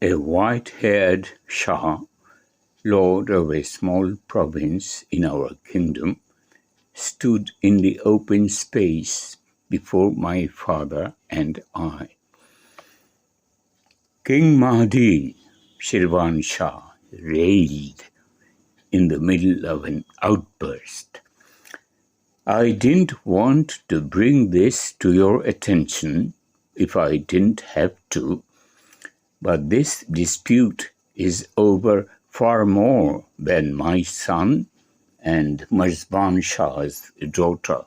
A white-haired Shah, lord of a small province in our kingdom, stood in the open space before my father and I. King Mahdi, Shirvan Shah, railed in the middle of an outburst. I didn't want to bring this to your attention if I didn't have to, but this dispute is over far more than my son and Marzban Shah's daughter.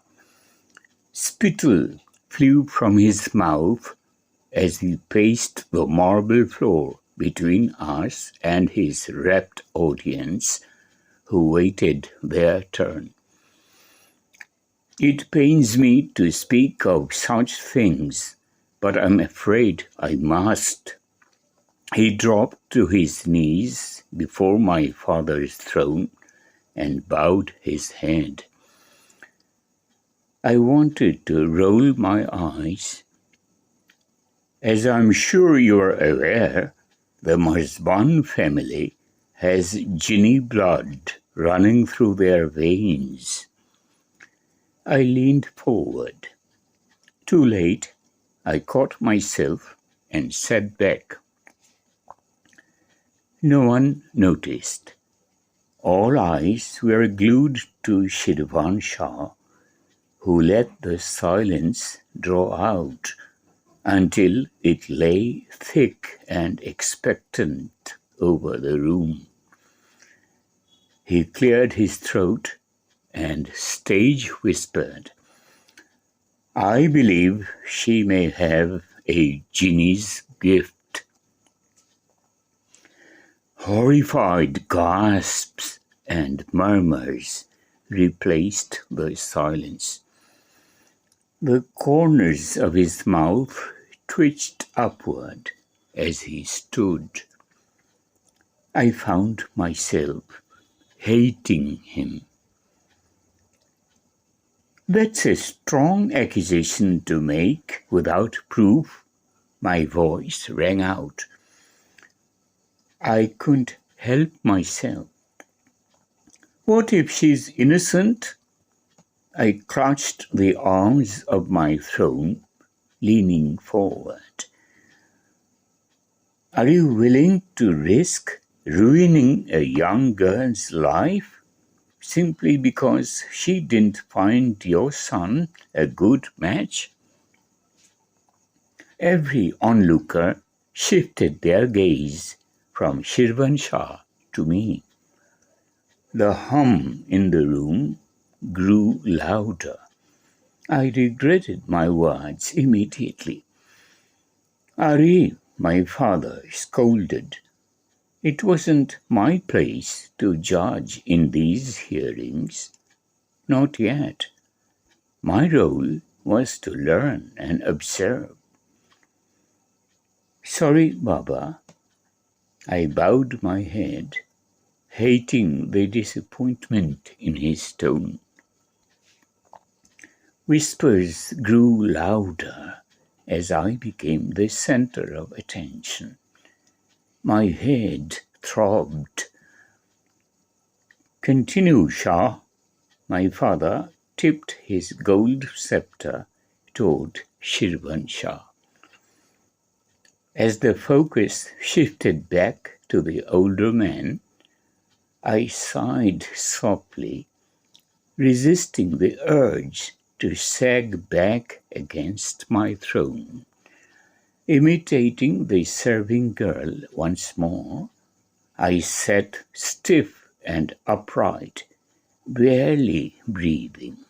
Spittle flew from his mouth as he paced the marble floor between us and his rapt audience, who waited their turn. It pains me to speak of such things, but I'm afraid I must. He dropped to his knees before my father's throne and bowed his head. I wanted to roll my eyes. As I'm sure you're aware, the Marzban family has Jinni blood running through their veins. I leaned forward. Too late, I caught myself and sat back. No one noticed. All eyes were glued to Shirvan Shah, who let the silence draw out until it lay thick and expectant over the room. He cleared his throat and stage whispered, "I believe she may have a Jinn'S gift." Horrified gasps and murmurs replaced the silence. The corners of his mouth twitched upward as he stood. I found myself hating him. "That's a strong accusation to make without proof," my voice rang out. I couldn't help myself. "What if she's innocent?" I clutched the arms of my throne, leaning forward. "Are you willing to risk ruining a young girl's life simply because she didn't find your son a good match?" Every onlooker shifted their gaze from Shirvan Shah to me. The hum in the room grew louder. I regretted my words immediately. "Ari," my father scolded, "it wasn't my place to judge in these hearings. Not yet. My role was to learn and observe." "Sorry, Baba." I bowed my head, hating the disappointment in his tone. Whispers grew louder as I became the center of attention. My head throbbed. "Continue, Shah." My father tipped his gold scepter toward Shirvan Shah. As the focus shifted back to the older man, I sighed softly, resisting the urge to sag back against my throne. Imitating the serving girl once more, I sat stiff and upright, barely breathing.